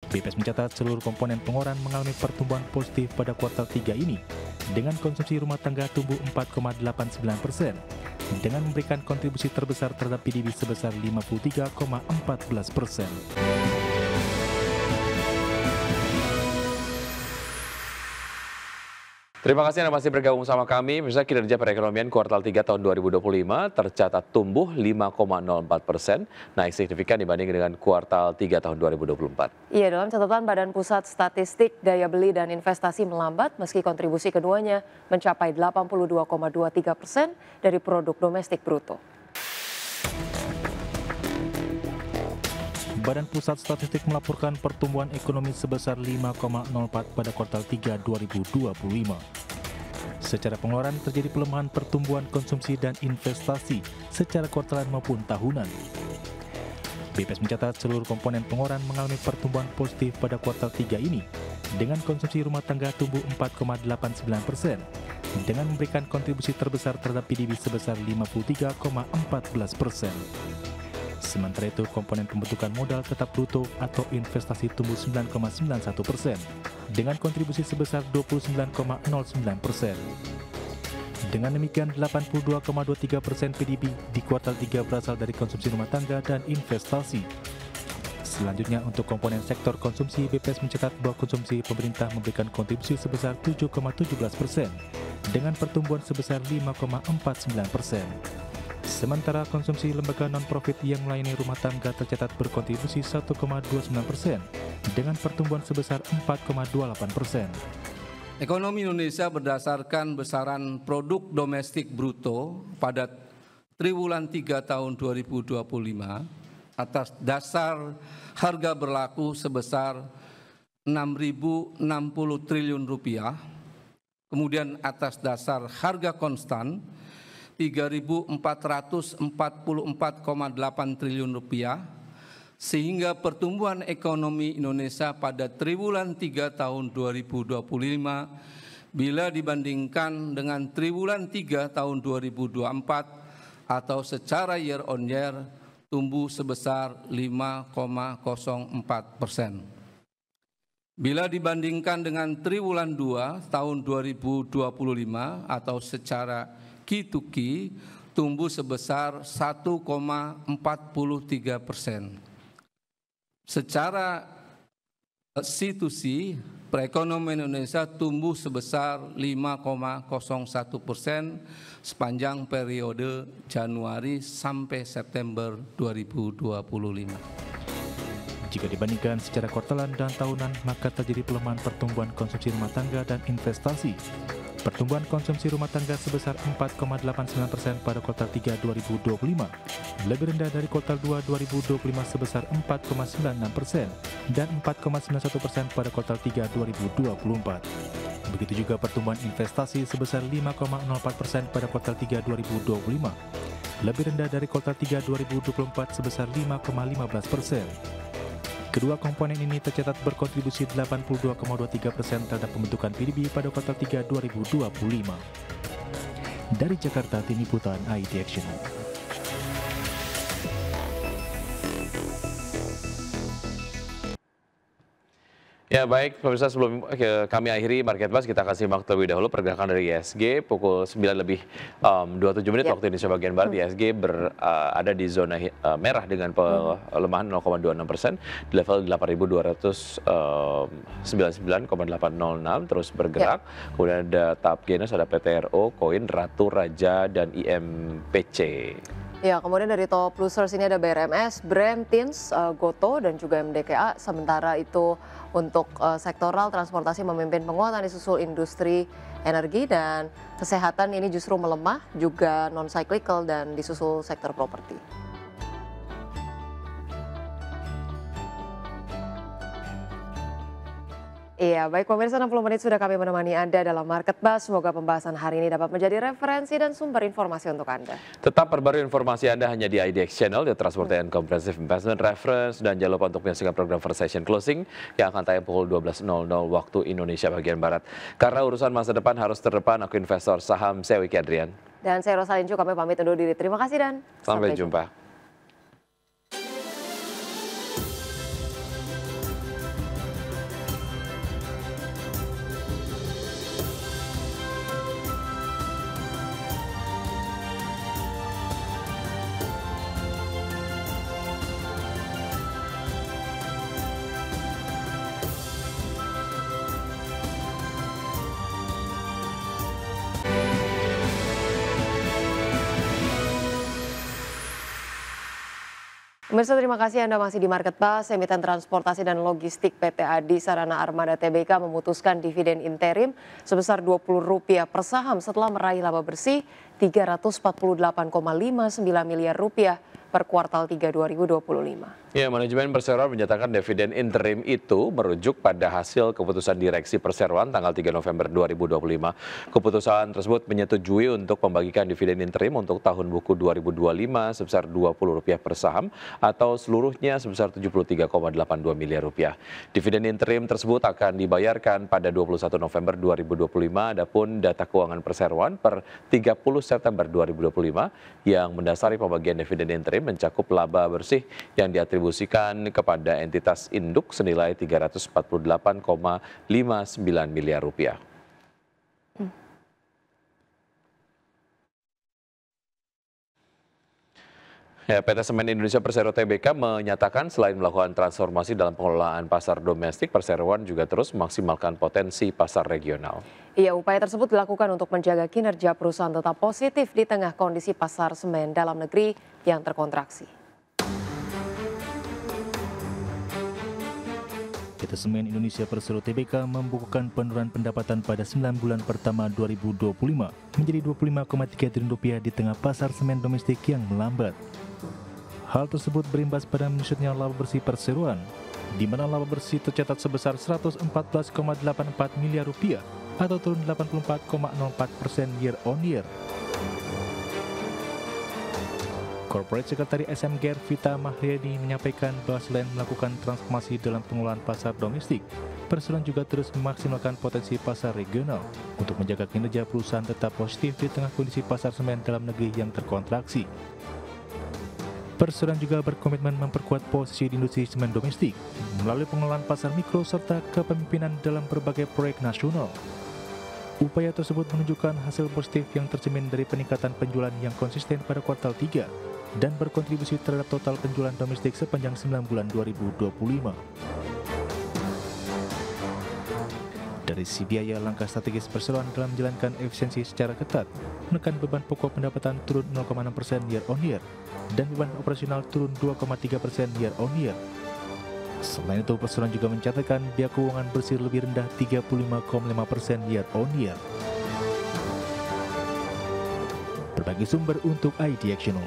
BPS mencatat seluruh komponen pengeluaran mengalami pertumbuhan positif pada kuartal 3 ini, dengan konsumsi rumah tangga tumbuh 4,89%, dengan memberikan kontribusi terbesar terhadap PDB sebesar 53,14%. Terima kasih Anda masih bergabung sama kami. Misalnya kinerja perekonomian kuartal 3 tahun 2025 tercatat tumbuh 5,04%, naik signifikan dibanding dengan kuartal 3 tahun 2024. Iya, dalam catatan Badan Pusat Statistik, daya beli dan investasi melambat meski kontribusi keduanya mencapai 82,23% dari produk domestik bruto. Badan Pusat Statistik melaporkan pertumbuhan ekonomi sebesar 5,04 pada kuartal 3 2025. Secara pengeluaran terjadi pelemahan pertumbuhan konsumsi dan investasi secara kuartalan maupun tahunan. BPS mencatat seluruh komponen pengeluaran mengalami pertumbuhan positif pada kuartal 3 ini, dengan konsumsi rumah tangga tumbuh 4,89%, dengan memberikan kontribusi terbesar terhadap PDB sebesar 53,14%. Sementara itu, komponen pembentukan modal tetap bruto atau investasi tumbuh 9,91%, dengan kontribusi sebesar 29,09%. Dengan demikian, 82,23% PDB di kuartal 3 berasal dari konsumsi rumah tangga dan investasi. Selanjutnya, untuk komponen sektor konsumsi, BPS mencatat bahwa konsumsi pemerintah memberikan kontribusi sebesar 7,17%, dengan pertumbuhan sebesar 5,49%. Sementara konsumsi lembaga non-profit yang melayani rumah tangga tercatat berkontribusi 1,29%, dengan pertumbuhan sebesar 4,28%. Ekonomi Indonesia berdasarkan besaran produk domestik bruto pada triwulan 3 tahun 2025 atas dasar harga berlaku sebesar Rp6.060 triliun, kemudian atas dasar harga konstan Rp3.444,8 triliun, sehingga pertumbuhan ekonomi Indonesia pada triwulan 3 tahun 2025 bila dibandingkan dengan triwulan 3 tahun 2024 atau secara year on year tumbuh sebesar 5,04%. Bila dibandingkan dengan triwulan 2 tahun 2025 atau secara Q2Q tumbuh sebesar 1,43%. Secara C2C, perekonomian Indonesia tumbuh sebesar 5,01% sepanjang periode Januari sampai September 2025. Jika dibandingkan secara kuartalan dan tahunan, maka terjadi pelemahan pertumbuhan konsumsi rumah tangga dan investasi. Pertumbuhan konsumsi rumah tangga sebesar 4,89% pada kuartal 3 2025, lebih rendah dari kuartal 2 2025 sebesar 4,96% dan 4,91% pada kuartal 3 2024. Begitu juga pertumbuhan investasi sebesar 5,04% pada kuartal 3 2025, lebih rendah dari kuartal 3 2024 sebesar 5,15%. Kedua komponen ini tercatat berkontribusi 82,23% terhadap pembentukan PDB pada kuartal 3 2025. Dari Jakarta, Tim Liputan IT Action. Ya baik, pemirsa, sebelum kami akhiri Market Buzz, kita akan simak terlebih dahulu pergerakan dari ISG pukul 9:27 waktu Indonesia bagian Barat. ISG ada di zona merah dengan pelemahan 0,26%, di level 8.299,806, terus bergerak. Kemudian ada tahap gainers, ada PTRO, Koin, Ratu, Raja, dan IMPC. Ya, kemudian dari top losers ini ada BRMS, Brand, Tins, Goto, dan juga MDKA. Sementara itu untuk sektoral transportasi memimpin penguatan disusul industri energi dan kesehatan ini justru melemah, juga non-cyclical dan disusul sektor properti. Iya, baik pemirsa, 60 menit sudah kami menemani Anda dalam Market Buzz. Semoga pembahasan hari ini dapat menjadi referensi dan sumber informasi untuk Anda. Tetap perbarui informasi Anda hanya di IDX Channel, The Trustworthy and Comprehensive Investment Reference. Dan jangan lupa untuk menyaksikan program First Session Closing yang akan tayang pukul 12.00 waktu Indonesia bagian Barat. Karena urusan masa depan harus terdepan, aku investor saham, saya Wiki Adrian. Dan saya Rosalincu, kami pamit undur diri. Terima kasih dan sampai jumpa. Pemirsa, terima kasih Anda masih di Market Buzz. Emiten Transportasi dan Logistik PT Adi Sarana Armada Tbk memutuskan dividen interim sebesar Rp20 per saham setelah meraih laba bersih Rp348,59 miliar per kuartal 3 2025. Ya, manajemen Perseroan menyatakan dividen interim itu merujuk pada hasil keputusan direksi Perseroan tanggal 3 November 2025. Keputusan tersebut menyetujui untuk membagikan dividen interim untuk tahun buku 2025 sebesar Rp20 per saham atau seluruhnya sebesar Rp73,82 miliar. Dividen interim tersebut akan dibayarkan pada 21 November 2025, adapun data keuangan Perseroan per 30 September 2025 yang mendasari pembagian dividen interim mencakup laba bersih yang diatribusikan kepada entitas induk senilai Rp348,59 miliar. Ya, PT Semen Indonesia Persero Tbk menyatakan selain melakukan transformasi dalam pengelolaan pasar domestik, Perseroan juga terus memaksimalkan potensi pasar regional. Iya, upaya tersebut dilakukan untuk menjaga kinerja perusahaan tetap positif di tengah kondisi pasar semen dalam negeri yang terkontraksi. PT Semen Indonesia Persero Tbk membukukan penurunan pendapatan pada 9 bulan pertama 2025 menjadi Rp25,3 triliun di tengah pasar semen domestik yang melambat. Hal tersebut berimbas pada menyusutnya laba bersih perseroan, di mana laba bersih tercatat sebesar Rp114,84 miliar atau turun 84,04% year on year. Corporate Secretary SMGR Vita Mahriadi menyampaikan bahwa selain melakukan transformasi dalam pengelolaan pasar domestik, Perseroan juga terus memaksimalkan potensi pasar regional untuk menjaga kinerja perusahaan tetap positif di tengah kondisi pasar semen dalam negeri yang terkontraksi. Perseroan juga berkomitmen memperkuat posisi di industri semen domestik melalui pengelolaan pasar mikro serta kepemimpinan dalam berbagai proyek nasional. Upaya tersebut menunjukkan hasil positif yang tercermin dari peningkatan penjualan yang konsisten pada kuartal 3 dan berkontribusi terhadap total penjualan domestik sepanjang 9 bulan 2025. Dari sisi biaya, langkah strategis Perseroan dalam menjalankan efisiensi secara ketat, menekan beban pokok pendapatan turun 0,6% year on year, dan beban operasional turun 2,3% year on year. Selain itu, Perseroan juga mencatatkan biaya keuangan bersih lebih rendah 35,5% year on year. Berbagi sumber untuk ID Actiono.